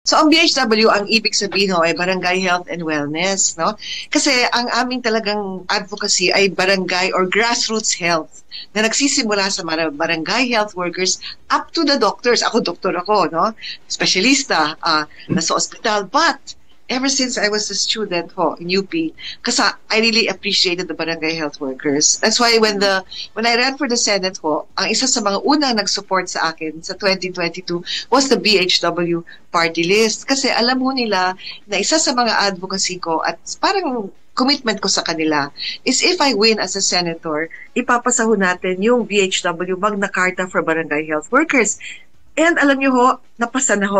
So ang BHW, ang ibig sabihin ay Barangay Health and Wellness, no? Kasi ang aming talagang advocacy ay barangay or grassroots health na nagsisimula sa mga barangay health workers up to the doctors. Ako, doktor ako, no? Specialista, nasa ospital. But ever since I was a student in UP, kasi I really appreciated the barangay health workers. That's why when I ran for the Senate ang isa sa mga unang nag-support sa akin sa 2022 was the BHW party list. Kasi alam mo nila na isa sa mga advocacy ko at parang commitment ko sa kanila is if I win as a senator, ipapasaho natin yung BHW Magna Carta for Barangay Health Workers. And alam niyo napasa na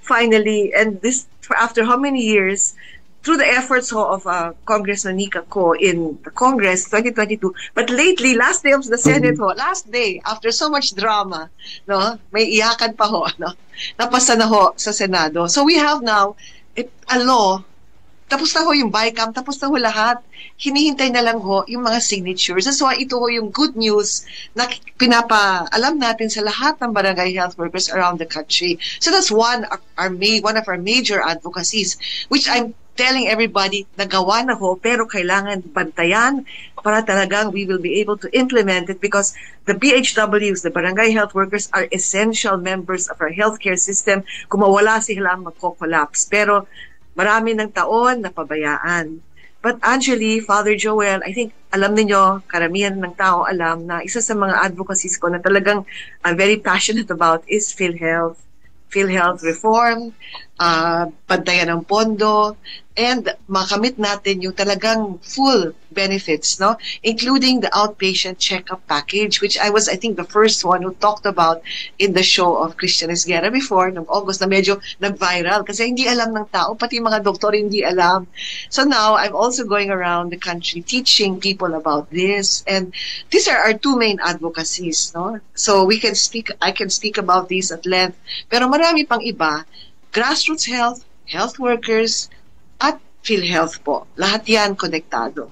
finally. And this, after how many years, through the efforts of Congressman Nika Ko in the Congress 2022, but lately, last day of the Senate last day, after so much drama, no, may iyakan pa no, napasa na sa Senado. So we have now a law. Tapos na yung BICAM, tapos na lahat. Hinihintay na lang yung mga signatures. So ito yung good news na pinapaalam natin sa lahat ng barangay health workers around the country. So that's one of our major advocacies, which I'm telling everybody na gawa na pero kailangan bantayan para talagang we will be able to implement it, because the BHWs, the barangay health workers, are essential members of our healthcare system. Kung mawala sila, magko-collapse. Pero marami ng taon na pabayaan. But Angeli, Father Joel, I think alam niyo, karamihan ng tao alam na isa sa mga advocacies ko na talagang I'm very passionate about is PhilHealth. PhilHealth reform, pantayan ng pondo, and makamit natin yung talagang full benefits, no? Including the outpatient checkup package, which I think, the first one who talked about in the show of Christian Esguerra before, noong August, na medyo nag-viral kasi hindi alam ng tao, pati mga doktor hindi alam. So now, I'm also going around the country teaching people about this, and these are our two main advocacies, no? So I can speak about these at length, pero marami pang iba, grassroots health, health workers, at PhilHealth po. Lahat yan konektado.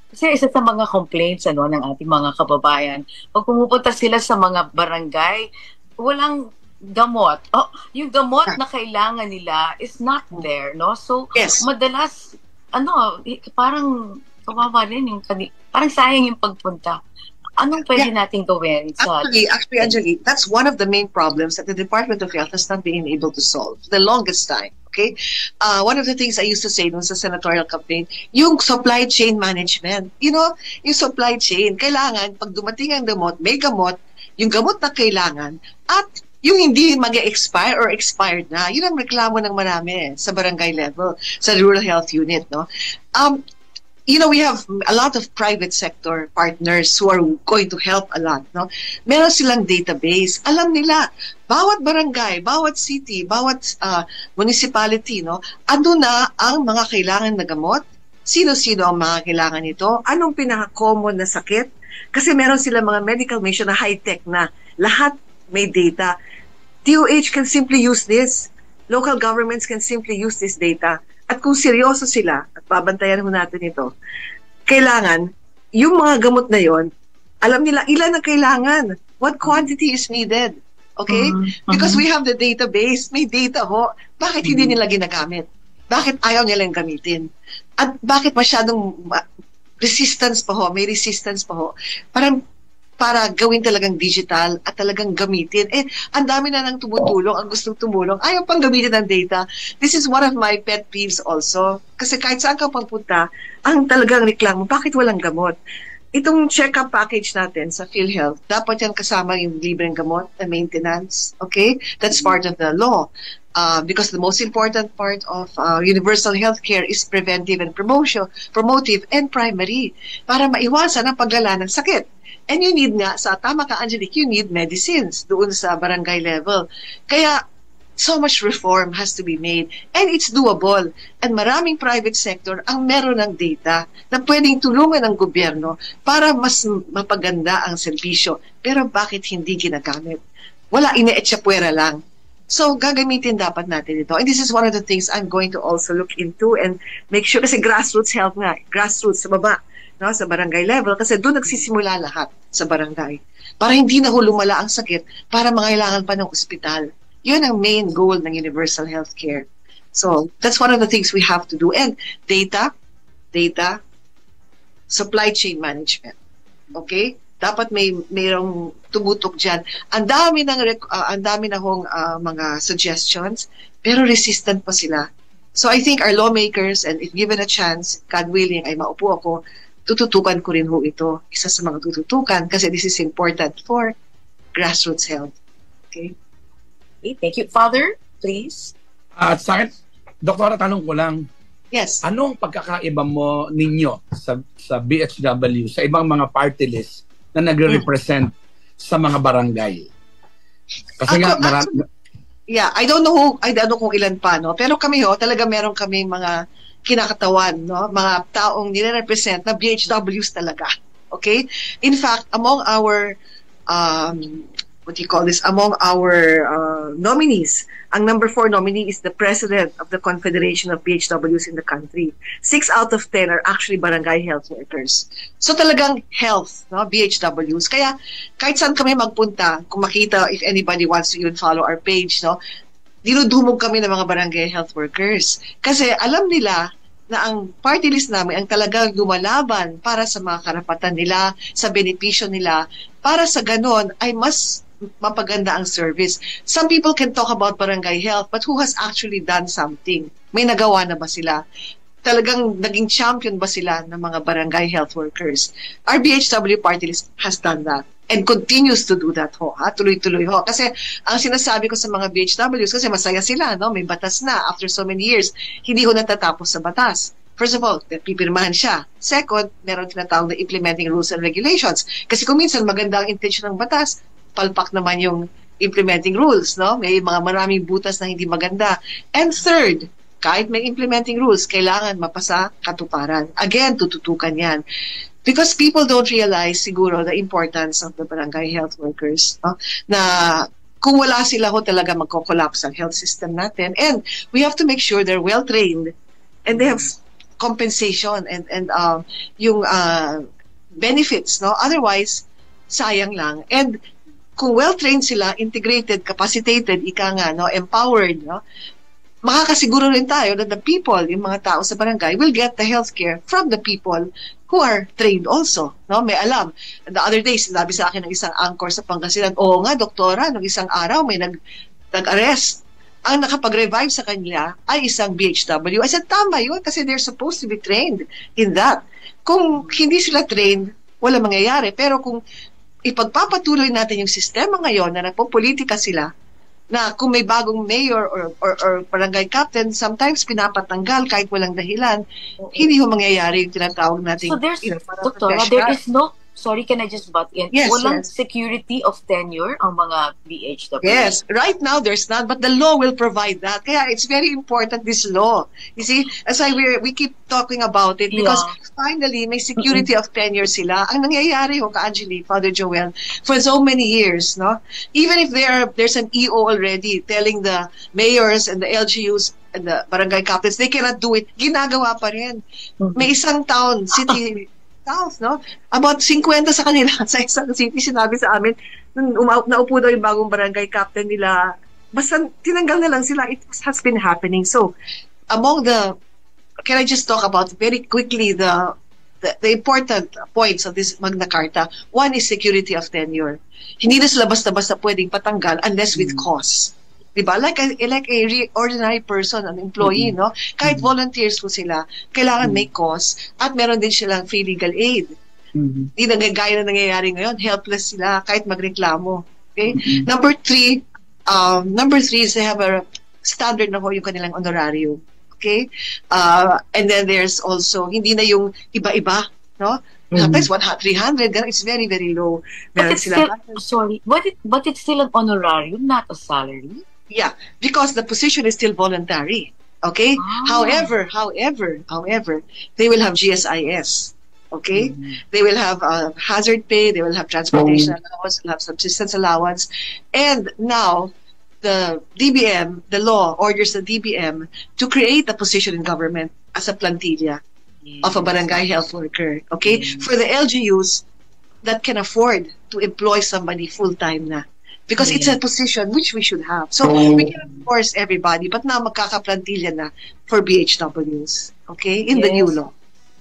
Kasi isa sa mga complaints ng ating mga kababayan, pag pumupunta sila sa mga barangay, walang gamot. Yung gamot na kailangan nila is not there, no? So, yes, madalas, parang kawawa din parang sayang yung pagpunta. Anong pwede natin gawin? Actually, Angeli, that's one of the main problems that the Department of Health has not been able to solve for the longest time. Okay? One of the things I used to say sa senatorial campaign, yung supply chain management. You know, yung supply chain, kailangan, pag dumating ang gamot, may gamot, yung gamot na kailangan, at yung hindi mag-expire or expired na. Yun ang reklamo ng marami sa barangay level, sa rural health unit, no? You know, we have a lot of private sector partners who are going to help a lot, no? Meron silang database. Alam nila, bawat barangay, bawat city, bawat municipality, no? Ano na ang mga kailangan na gamot? Sino-sino ang mga kailangan nito? Anong pinaka-common na sakit? Kasi meron silang mga medical mission na high-tech na. Lahat may data. DOH can simply use this. Local governments can simply use this data. At kung seryoso sila, at babantayan mo natin ito, kailangan, yung mga gamot na yon, alam nila ilan ang kailangan, what quantity is needed. Okay? Because we have the database, may data bakit hindi nila ginagamit? Bakit ayaw nilang gamitin? At bakit masyadong resistance pa may resistance pa para gawin talagang digital at talagang gamitin. Ang dami na nang tumutulong, ang gustong tumulong, ayaw pang gamitin ng data. This is one of my pet peeves also. Kasi kahit saan ka pagpunta, ang talagang reklamo, bakit walang gamot? Itong check-up package natin sa PhilHealth, dapat yan kasama yung libreng gamot na maintenance. Okay? That's part of the law. Because the most important part of universal healthcare is preventive and promotive and primary para maiwasan ang paglala ng sakit. And you need tama ka Angelique, you need medicines doon sa barangay level. Kaya, so much reform has to be made. And it's doable. And maraming private sector ang meron ng data na pwedeng tulungan ng gobyerno para mas mapaganda ang serbisyo. Pero bakit hindi ginagamit? Wala, ine-etsapuera lang. So, gagamitin dapat natin ito. And this is one of the things I'm going to also look into and make sure, kasi grassroots health grassroots sa baba, no, sa barangay level, kasi doon nagsisimula lahat sa barangay. Para hindi na lumala ang sakit, para mangailangan pa ng ospital. Yun ang main goal ng universal healthcare. So, that's one of the things we have to do. And data, supply chain management. Okay? Dapat mayroong tumutok diyan. Ang dami na hong mga suggestions, pero resistant pa sila. So I think our lawmakers, and if given a chance, God willing, ay maupo ako, tututukan ko rin ho ito. Isa sa mga tututukan kasi this is important for grassroots health. Okay? Okay, thank you. Father, please. At sa akin, Doktora, tanong ko lang, Yes. anong pagkakaiba mo ninyo sa BHW, sa ibang mga party list na nagre-represent sa mga barangay? Kasi nga, Yeah, I don't know kung ilan pa, no? Pero kami talaga meron kami mga kinakatawan, no? Mga taong nire-represent na BHWs talaga. Okay? In fact, among our among our nominees, ang number 4 nominee is the president of the Confederation of BHWs in the country. 6 out of 10 are actually barangay health workers. So talagang health, no, BHWs. Kaya kahit saan kami magpunta, kung makita, if anybody wants to even follow our page, no, dinudumog kami ng mga barangay health workers. Kasi alam nila na ang party list namin ang talagang lumalaban para sa mga karapatan nila, sa benepisyo nila, para sa ganon ay mas mapaganda ang service. Some people can talk about barangay health, but who has actually done something? May nagawa na ba sila? Talagang naging champion ba sila ng mga barangay health workers? Our BHW party list has done that and continues to do that ho. Tuloy-tuloy ho. Kasi ang sinasabi ko sa mga BHWs, kasi masaya sila, no? May batas na after so many years, hindi ho natatapos sa batas. First of all, pipirmahan siya. Second, meron tinatawag na implementing rules and regulations. Kasi kung minsan maganda ang intention ng batas, palpak naman yung implementing rules, no? May mga maraming butas na hindi maganda. And third, kahit may implementing rules, kailangan mapasa katuparan. Again, tututukan yan. Because people don't realize siguro the importance of the barangay health workers, no? Na kung wala sila ho talaga magko-collapse ang health system natin. And we have to make sure they're well-trained and they have compensation and yung benefits, no? Otherwise, sayang lang. And kung well-trained sila, integrated, capacitated, no, empowered, no, makakasiguro rin tayo that the people, yung mga tao sa barangay, will get the healthcare from the people who are trained also. No? May alam. The other day, sinabi sa akin ng isang anchor sa Pangasinan, oo nga, doktora, nung isang araw may nag-arrest. Ang nakapag-revive sa kanila ay isang BHW. I said, tama yun kasi they're supposed to be trained in that. Kung hindi sila trained, wala mangyayari. Pero kung ipagpapatuloy natin yung sistema ngayon na nagpopolitika sila, na kung may bagong mayor or barangay captain, sometimes pinapatanggal kahit walang dahilan, hindi ho mangyayari yung tinatawag natin. So there's, Doctora, there is no, sorry, can I just butt in? Yes, walang yes. Security of tenure ang mga BHW. Yes, right now there's none, but the law will provide that. Kaya it's very important, this law. You see, as we keep talking about it because finally may security of tenure sila. Ang nangyayari ho, Ka-Angeli, Father Joel, for so many years, no? Even if there's an EO already telling the mayors and the LGUs and the barangay captains, they cannot do it, ginagawa pa rin. May isang town, city, South, no? About 50 sa kanila sa isang city, sinabi sa amin, naupo daw yung bagong barangay captain nila, basta tinanggal na lang sila. It has been happening. So, can I just talk about very quickly the important points of this Magna Carta? One is security of tenure. Hindi na sila basta-basta pwedeng patanggal unless with cause. Diba? Like a ordinary person, an employee, no? Kahit volunteers po sila, kailangan may cause at meron din silang free legal aid. Hindi gaya na nangyayari ngayon, helpless sila kahit magreklamo. Okay? Number three is they have a standard na ho yung kanilang honorarium. Okay? And then there's also, hindi na yung iba-iba, no? Sometimes 300, it's very, very low. But it's still an honorarium, not a salary? Yeah, because the position is still voluntary. Okay? However, they will have GSIS. Okay? They will have hazard pay, they will have transportation allowance, they'll have subsistence allowance. And now, the DBM, the law orders the DBM to create a position in government as a plantilla of a barangay health worker. Okay? For the LGUs that can afford to employ somebody full-time na. because it's a position which we should have. So we can force everybody, but now magkakaplantilla na for BHWs, okay, in the new law.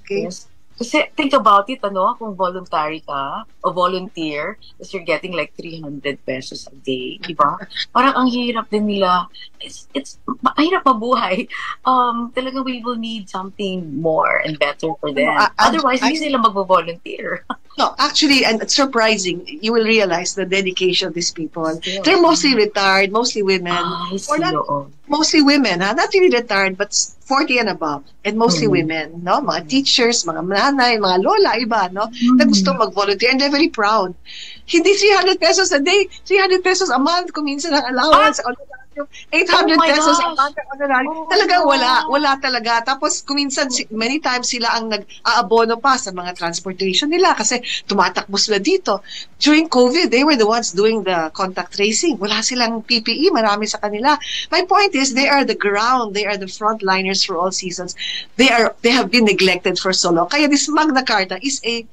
Okay. Yes. Kasi think about it, kung voluntary ka o volunteer, tapos you're getting like 300 pesos a day, diba? Parang ang hirap din nila. It's mahirap mabuhay. Talagang we will need something more and better for them. Otherwise, hindi sila mag-volunteer. No, actually, and it's surprising, you will realize the dedication of these people. They're mostly retired, mostly women. Mostly women, not really retired, but 40 and above. And mostly women, no? Mga teachers, mga nanay, mga lola, iba, no? Na gusto mag-volunteer, and they're very proud. Hindi 300 pesos a day, 300 pesos a month, kung minsan ang allowance, 800 pesos a month, talagang wala talaga. Tapos kuminsan, many times sila ang nag-aabono pa sa mga transportation nila kasi tumatakbo sila dito. During COVID, they were the ones doing the contact tracing. Wala silang PPE, marami sa kanila. My point is, they are the ground, they are the frontliners for all seasons. They have been neglected for so long. Kaya this Magna Carta is a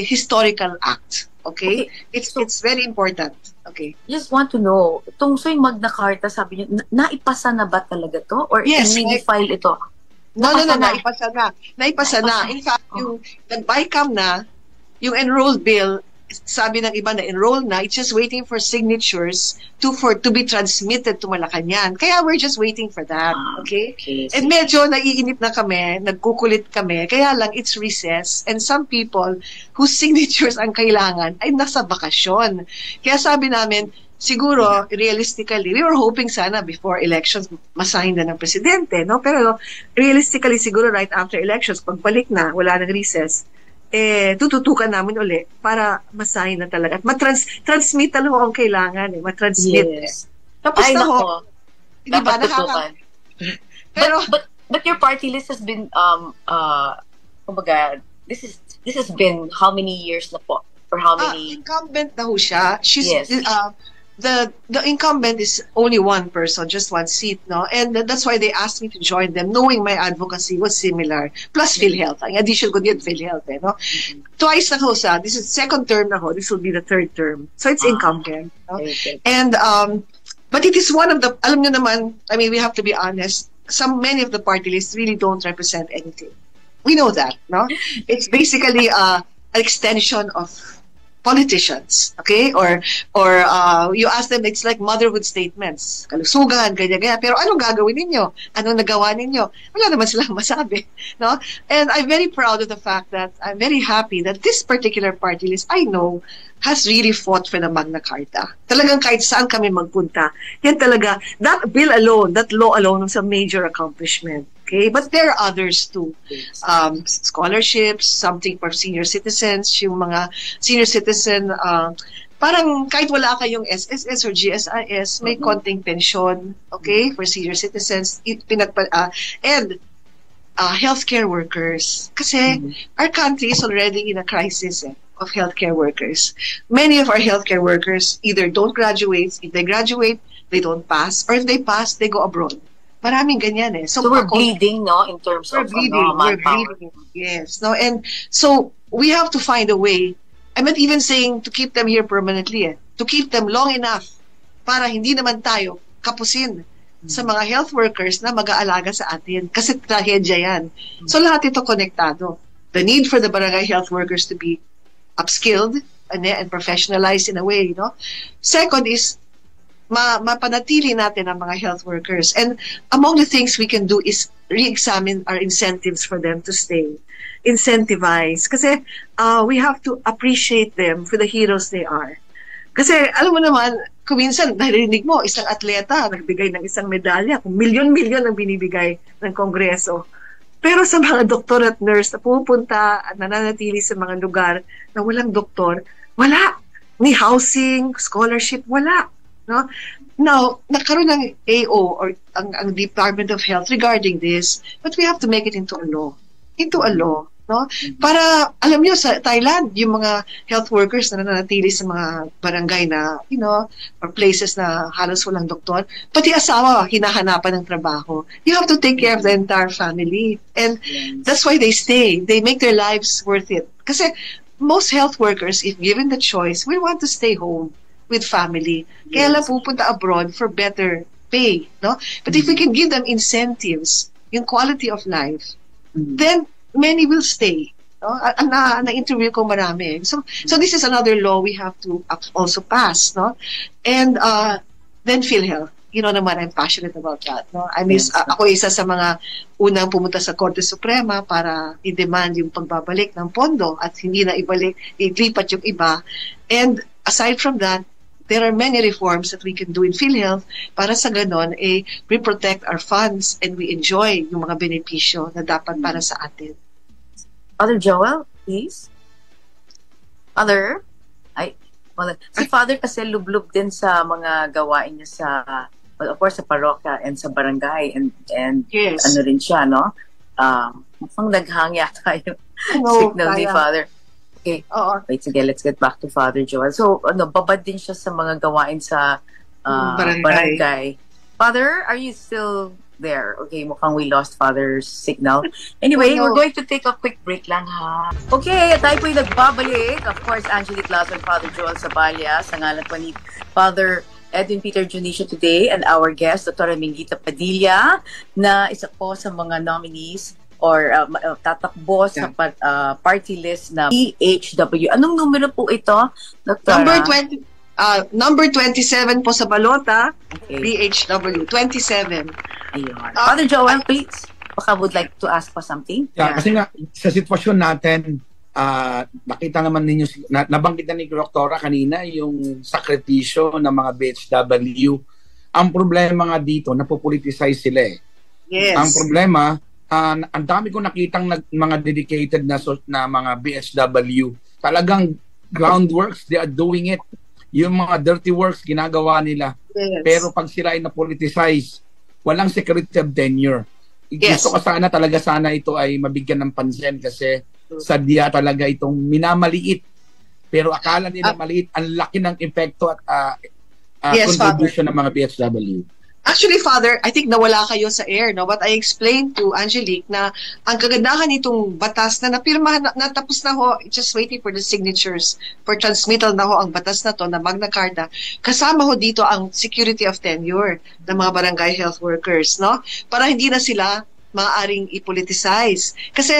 historical act. Okay? It's very important. Okay. Just want to know, itong yung Magna Carta, sabi niyo, naipasa na ba talaga to? Or i-file ito? No, naipasa na. In fact, yung nag-BICAM na, yung enrolled bill, sabi ng iba na enroll na, it's just waiting for signatures to be transmitted to Malacanang. Kaya we're just waiting for that, okay? And medyo naiinip na kami, nagkukulit kami, kaya lang it's recess, and some people whose signatures ang kailangan ay nasa bakasyon. Kaya sabi namin, siguro, realistically, we were hoping sana before elections, masahin na ng presidente, no? Pero realistically, siguro right after elections, pagbalik na, wala nang recess, tututukan namin uli para masahin na talaga. At transmit talaga ang kailangan. Matransmit. Yes. Tapos ay, na ho. Dapat tutukan. Pero, but your party list has been, kumbaga, this has been how many years na po? For how many? Incumbent na ho siya. She's, the incumbent is only one person, just one seat, no? And that's why they asked me to join them, knowing my advocacy was similar. Plus PhilHealth. Ang addition ko din PhilHealth, no? Twice na ho siya. This is second term na ho. This will be the third term. So it's incumbent. No? And, but it is one of the, alam nyo naman, I mean, we have to be honest, many of the party lists really don't represent anything. We know that, no? It's basically an extension of politicians, okay? Or you ask them, it's like motherhood statements. Kalusugan, ganyan. Pero anong gagawin ninyo? Anong nagawa ninyo? Wala naman silang masabi, no? And I'm very proud of the fact that I'm very happy that this particular party list, I know, has really fought for the Magna Carta. Talagang kahit saan kami magpunta, yan talaga, that bill alone, that law alone was a major accomplishment. Okay, but there are others too. Scholarships, something for senior citizens, yung mga senior citizen, parang kahit wala kayong SSS or GSIS, may konting pensyon, okay, for senior citizens, and healthcare workers. Kasi our country is already in a crisis of healthcare workers. Many of our healthcare workers either don't graduate, if they graduate, they don't pass, or if they pass, they go abroad. Maraming ganyan eh. So we're bleeding, no, in terms of we're bleeding. Yes, no, and so we have to find a way. I'm not even saying to keep them here permanently, to keep them long enough para hindi naman tayo kapusin sa mga health workers na mag-aalaga sa atin. Kasi trahedya yan. So lahat ito konektado. The need for the barangay health workers to be upskilled and professionalized in a way, no? Second is mapanatili natin ang mga health workers. And among the things we can do is re-examine our incentives for them to stay. Incentivize. Kasi we have to appreciate them for the heroes they are. Kasi alam mo naman, kung minsan narinig mo, isang atleta nagbigay ng isang medalya, kung milyon-milyon ang binibigay ng Kongreso. Pero sa mga doktor at nurse na pupunta at nananatili sa mga lugar na walang doktor, wala. Ni housing, scholarship, wala. No? Now, nagkaroon ng AO or ang Department of Health regarding this, but we have to make it into a law. Into a law. No? Para, alam niyo, sa Thailand, yung mga health workers na nananatili sa mga barangay na, you know, or places na halos walang doktor, pati asawa, hinahanapan ng trabaho. You have to take care of the entire family. And that's why they stay. They make their lives worth it. Kasi most health workers, if given the choice, will want to stay home with family. Kaya lang pupunta abroad for better pay, no? But if we can give them incentives, yung quality of life, then many will stay. No? Na-interview ko marami. So this is another law we have to also pass, no? And then PhilHealth. You know naman, I'm passionate about that. No? Ako isa sa mga unang pumunta sa Korte Suprema para i-demand yung pagbabalik ng pondo at hindi na ilipat yung iba. And aside from that, there are many reforms that we can do in PhilHealth para sa ganon, we protect our funds and we enjoy yung mga benepisyo na dapat para sa atin. Father Joel, please. Father? Si Father kasi lublub din sa mga gawain niya sa, well, of course, sa parokya and sa barangay and Yes. ano rin siya, no? Mukhang naghang yata yung signal ni Father. Okay. Wait, sige, let's get back to Father Joel. So, babad din siya sa mga gawain sa barangay. Father, are you still there? Okay, mukhang we lost Father's signal. Anyway, we're going to take a quick break lang, ha? Okay, tayo po'y nagbabalik. Of course, Angelique Lazo and Father Joel Saballa. Sa ngalan po ni Father Edwin Peter Junicio today and our guest, Dr. Mingita Padilla, na isa po sa mga nominees or tatakbo sa party list na PHW. Anong numero po ito, Dr.? Number 27 po sa balota, Okay. PHW, 27. Ayun. Father Joel, please. Baka would like to ask for something? Yeah, kasi nga, sa sitwasyon natin, nakita naman ninyo, nabanggit na ni Doktora kanina, yung sakripisyo ng mga BHW. Ang problema nga dito, napopoliticize sila eh. Yes. Ang problema, ang dami ko nakitang mga dedicated na mga BHW. Talagang groundworks, they are doing it. Yung mga dirty works, ginagawa nila. Yes. Pero pag sila ay na-politicize, walang security of tenure. Yes. Gusto ko sana ito ay mabigyan ng pansin kasi sadya talaga itong minamaliit. Pero akala nila maliit, ang laki ng epekto at Yes, contribution ng mga PHW. Actually, Father, I think nawala kayo sa air, no? But I explained to Angelique na ang kagandahan nitong batas na napirmahan, natapos na ho, just waiting for the signatures for transmittal na ho ang batas na to na Magna Carta. Kasama ho dito ang security of tenure ng mga barangay health workers, no? Para hindi na sila maaaring ipoliticize. Kasi,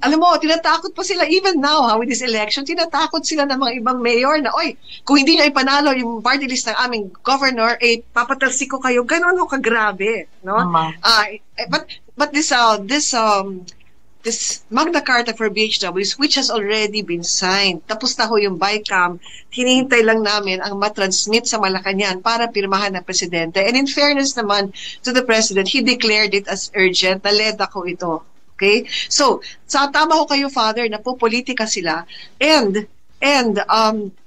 alam mo, tinatakot pa sila even now, with this election, tinatakot sila ng mga ibang mayor na, oy, kung hindi nyo ipanalo yung party list ng aming governor, papatalsik ko kayo. Ganon ho kagrabe, no? But this Magna Carta for BHWs, which has already been signed. Tapos na ho yung BICAM, hinihintay lang namin ang matransmit sa Malacanang para pirmahan ng Presidente. And in fairness naman to the President, he declared it as urgent. Naleda ko ito. Okay? So, sa tama ho kayo, Father, na po politika sila. And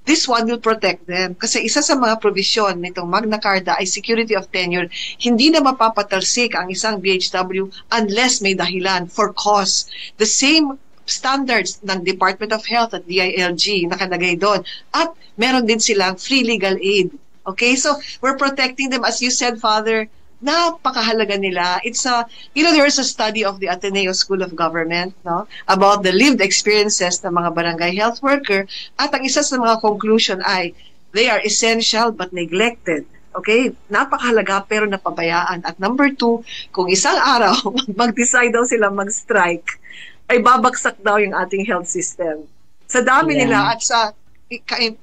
this one will protect them. Kasi isa sa mga provision nitong Magna Carta ay security of tenure. Hindi na mapapatalsik ang isang BHW unless may dahilan for cause. The same standards ng Department of Health at DILG nakalagay doon. At meron din silang free legal aid. Okay? So, we're protecting them. As you said, Father, napakahalaga nila. It's there is a study of the Ateneo School of Government, no, about the lived experiences ng mga barangay health worker, at ang isa sa mga conclusion ay they are essential but neglected. Okay? Napakahalaga pero napabayaan. At number 2, kung isang araw mag-decide daw sila mag-strike, ay babagsak daw yung ating health system. Sa dami nila at sa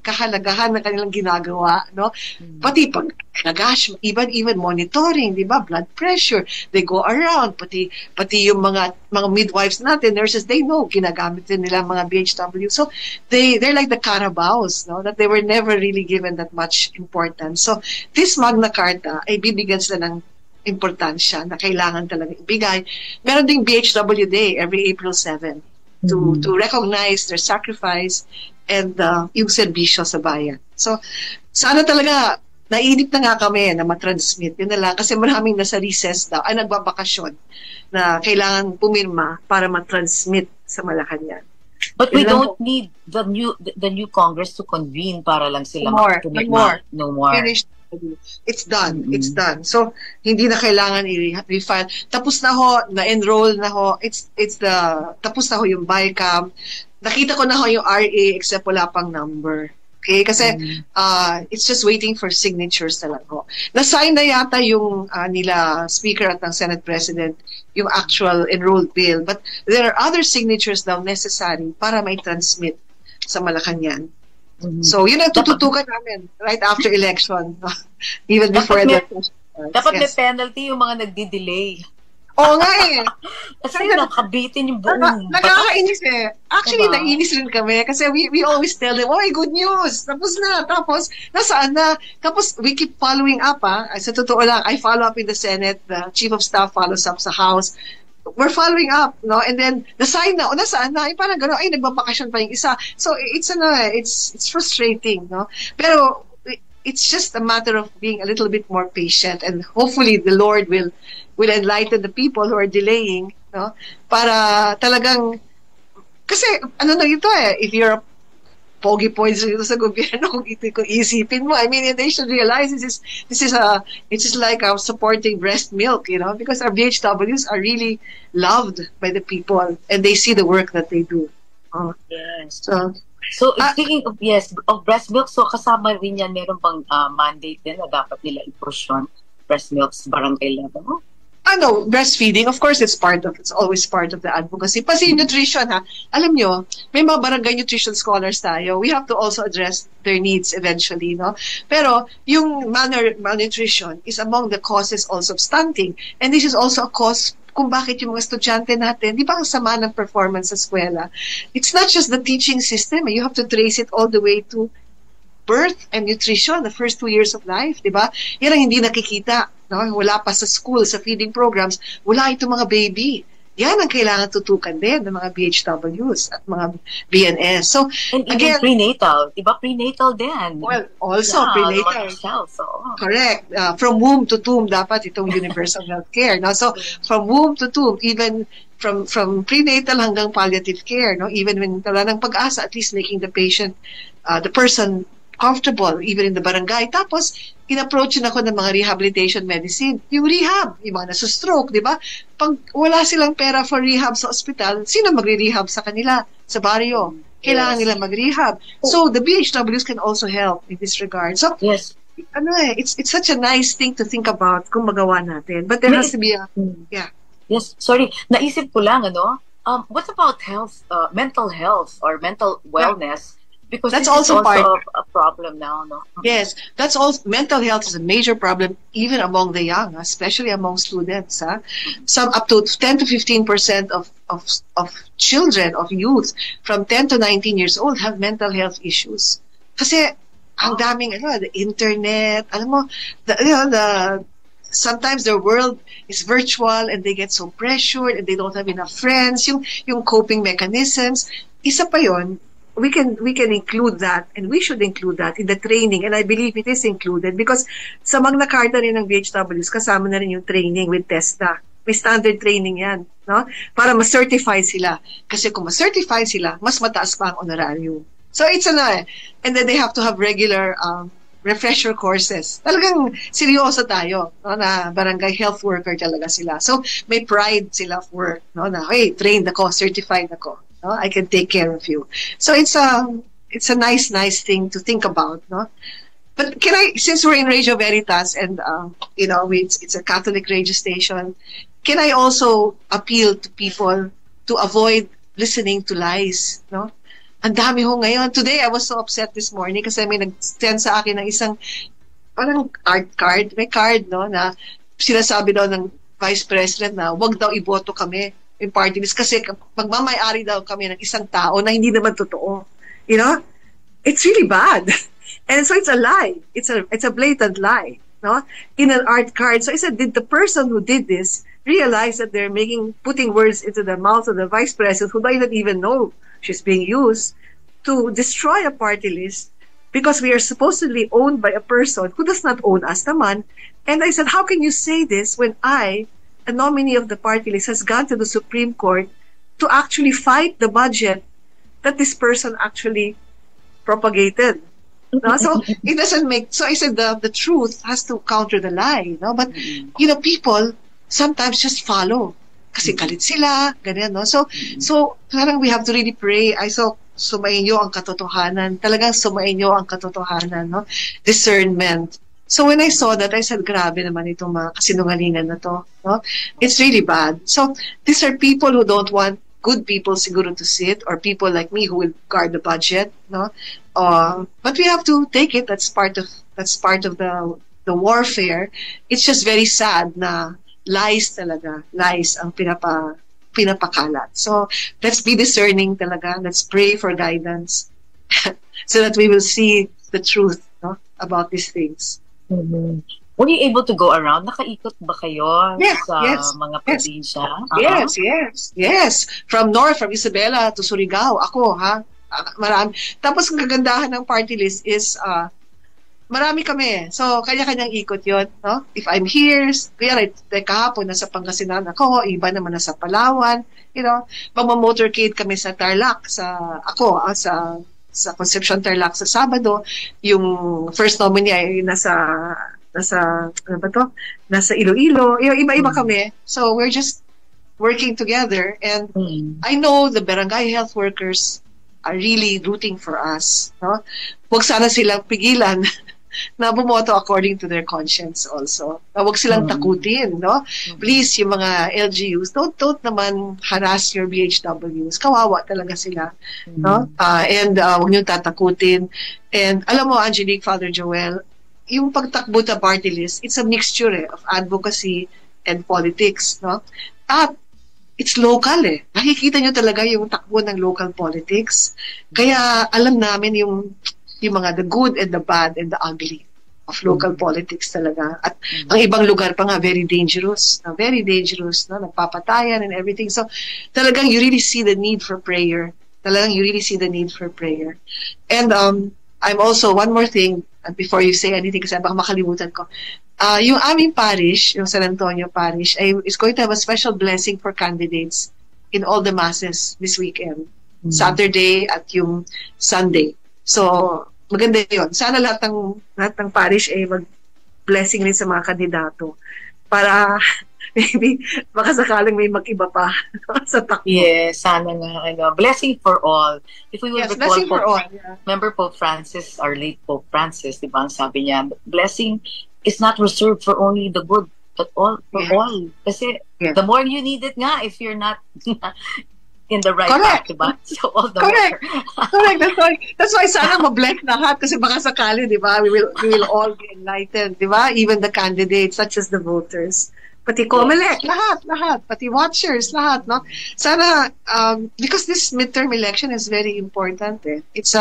kahalagahan ng kanilang ginagawa, no? Pati pag even monitoring, di ba? Blood pressure, they go around, pati yung mga midwives natin, nurses, they know, ginagamit din nila mga BHW. So, they're like the Carabaos, no? That they were never really given that much importance. So, this Magna Carta ay bibigyan sila ng importansya na kailangan talaga ibigay. Meron ding BHW Day every April 7 to recognize their sacrifice and yung serbisyo sa bayan. So, sana talaga, nainip na nga kami na matransmit. Yun na lang, kasi maraming nasa recess daw, nagbabakasyon na kailangan pumirma para matransmit sa Malacanang. But we don't need the new Congress to convene para lang sila pumirma. No more. Finished. It's done. It's done. So, hindi na kailangan i-refile. Tapos na ho, na-enroll na ho. Tapos na ho yung BICAM. Nakita ko na ho yung RA except wala pang number. Okay? Kasi it's just waiting for signatures na lang ho. Na-sign na yata yung nila Speaker at ng Senate President yung actual enrolled bill. But there are other signatures daw necessary para may transmit sa Malacanang. So, yun ang tututukan namin right after election. Even before dapat may penalty yung mga nagdi-delay. Oo nga eh. Kasi nakabitin yung buong nakakainis eh. Actually, nainis rin kami kasi we always tell them, oh, good news. Tapos na. Tapos, nasaan na? Tapos, we keep following up Sa totoo lang, I follow up in the Senate. The Chief of Staff follows up sa House. We're following up, no? And then, nasaan na? O, nasaan na? Ay, parang gano'n. Ay, nagbabakasyon pa yung isa. So, it's frustrating, no? Pero, it's just a matter of being a little bit more patient, and hopefully the Lord will enlighten the people who are delaying, no? Para talagang, kasi ano na ito if you're a pogi points dito sa gobyerno, kung isipin mo, I mean, they should realize this is like our supporting breast milk, because our BHWs are really loved by the people and they see the work that they do. Yes. So, speaking of breast milk, so kasama rin yan, meron bang mandate din na dapat nila i-push on breast milk sa barangay level? Breastfeeding, of course, it's always part of the advocacy. Pati nutrition, alam nyo, may mga barangay nutrition scholars tayo. We have to also address their needs eventually, no? Pero, yung malnutrition is among the causes also of stunting. And this is also a cause kung bakit yung mga estudyante natin, di ba ang sama ng performance sa eskwela? It's not just the teaching system. You have to trace it all the way to birth and nutrition, the first 2 years of life, di ba? Yan ang hindi nakikita. No? Wala pa sa school, sa feeding programs, wala itong mga baby. Yan ang kailangan tutukan din ng mga BHWs at mga BNS. So, and again, prenatal. Diba prenatal din? Well, also prenatal. Correct. From womb to tomb, dapat itong universal health care. No? So, from womb to tomb, even from prenatal hanggang palliative care, no? Even when wala ng pag-asa, at least making the patient, the person comfortable, even in the barangay. Tapos, in-approachin ako ng mga rehabilitation medicine. Yung rehab, yung mga nasustroke, di ba? Pag wala silang pera for rehab sa ospital, sino magre-rehab sa kanila? Sa baryo. Kailangan nila mag-rehab. So, the BHWs can also help in this regard. So, it's such a nice thing to think about kung magawa natin. But there has to be Yes, sorry. Naisip ko lang, what about health, mental health or mental wellness? Because that's also part of a problem now, no? Yes, that's also mental health is a major problem even among the young, especially among students. Some up to 10 to 15% of children, of youth from 10 to 19 years old have mental health issues. Kasi ang daming the internet, alam mo, sometimes their world is virtual and they get so pressured and they don't have enough friends. Yung coping mechanisms, isa pa yon. We can include that, and we should include that in the training, and I believe it is included because sa Magna Carta rin ng BHWs, kasama na rin yung training with TESDA. May standard training yan, no? Para ma-certify sila. Kasi kung ma-certify sila, mas mataas pa ang honorarium. So it's and then they have to have regular refresher courses. Talagang seryoso tayo, no? Na barangay health worker talaga sila. So may pride sila of work, no? Na, hey, trained ako, certified ako. No, I can take care of you. So it's a nice thing to think about, no? But since we're in Radio Veritas and it's a Catholic radio station, can I also appeal to people to avoid listening to lies, no? Ang dami ho ngayon. Today I was so upset this morning kasi may nag-send sa akin ng isang parang card, may card, no, na sinasabi daw ng Vice President na wag daw iboto kami in party list kasi magmamayari daw kami ng isang tao na hindi naman totoo. It's really bad. And so it's a lie. It's a blatant lie, no? In an art card. So I said, did the person who did this realize that they're putting words into the mouth of the Vice President who might not even know she's being used to destroy a party list because we are supposedly owned by a person who does not own us naman. And I said, how can you say this when a nominee of the party list has gone to the Supreme Court to actually fight the budget that this person actually propagated. No? So it doesn't make. So I said the truth has to counter the lie. No, but people sometimes just follow kasi galit sila, ganyan. No, so parang we have to really pray. I saw sumainyo ang katotohanan. Talagang sumainyo ang katotohanan, no? Discernment. So when I saw that, I said, grabe naman itong mga kasinungalingan na to, no? It's really bad. So these are people who don't want good people siguro to sit, or people like me who will guard the budget, no? But we have to take it. That's part of the warfare. It's just very sad na lies talaga. Lies ang pinapakalat. So let's be discerning talaga. Let's pray for guidance so that we will see the truth, no, about these things. Mm-hmm. Were you able to go around? Nakaikot ba kayo sa mga probinsya? Yes. From Isabela to Surigao. Ako, ha? Marami. Tapos ang kagandahan ng party list is marami kami. So, kanya-kanyang ikot yon, no? If I'm here, kaya kahapon nasa Pangasinan ako, iba naman nasa Palawan, you know, magma-motorcade kami sa Tarlac, sa Concepcion Tarlac sa Sabado. Yung first nominee ay nasa Iloilo. Iba-iba kami. So, we're just working together, and I know the barangay health workers are really rooting for us, no? Huwag sana silang pigilan na bumoto according to their conscience also. Huwag silang takutin, no? Please, yung mga LGUs, don't naman harass your BHWs. Kawawa talaga sila, no? And huwag niyong tatakutin. And alam mo, Angelique, Father Joel, yung pagtakbo sa party list, it's a mixture of advocacy and politics, no? At it's local eh. Nakikita nyo talaga yung takbo ng local politics. Kaya alam namin yung mga the good and the bad and the ugly of local politics talaga. At ang ibang lugar pa nga, very dangerous. Very dangerous, no? Nagpapatayan and everything. So talagang you really see the need for prayer. Talagang you really see the need for prayer. And I'm also, one more thing, before you say anything, kasi baka makalimutan ko. Yung aming parish, yung San Antonio Parish, is going to have a special blessing for candidates in all the masses this weekend. Saturday at yung Sunday. So, maganda yun. Sana lahat ng parish ay mag-blessing rin sa mga kandidato para maybe baka sakaling may mag-iba pa sa takbo. Yes, sana nga. Blessing for all. If we will blessing for all. Remember Pope Francis, our late Pope Francis, di ba, sabi niya, blessing is not reserved for only the good, but all for all. Kasi the more you need it nga if you're not in the right path, diba? So all the Correct. That's why sana ma-bless lahat kasi baka sakali, diba? We will all be enlightened, diba? Even the candidates, such as the voters. Pati COMELEC, lahat. Pati watchers, lahat, no? Sana, because this midterm election is very important, eh. It's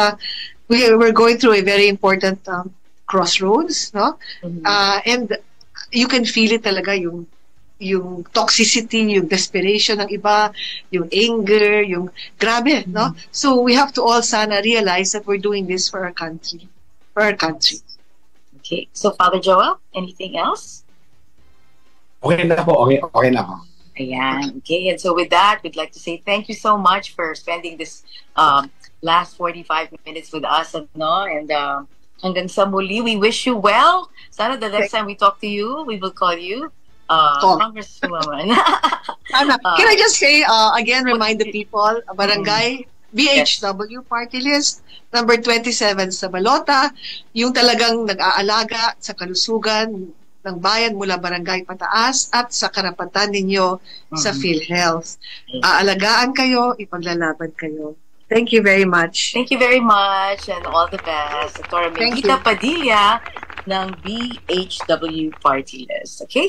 we're going through a very important crossroads, no? And you can feel it talaga, yung toxicity, yung desperation ng iba, yung anger, yung grabe, no? So we have to all sana realize that we're doing this for our country. Okay. So Father Joel, anything else? Okay na po. Okay na po. Ayan. Okay. And so with that, we'd like to say thank you so much for spending this last 45 minutes with us, no? And hanggang sa muli, we wish you well. Sana the next time we talk to you, we will call you Congresswoman. Can I just say, again, remind the people, Barangay BHW Party List, number 27 sa Balota, yung talagang nag-aalaga sa kalusugan ng bayan mula barangay pataas at sa karapatan ninyo sa PhilHealth. Aalagaan kayo, ipaglalaban kayo. Thank you very much. Thank you very much and all the best. Dr. Mingita Padilla ng BHW Party List. Okay?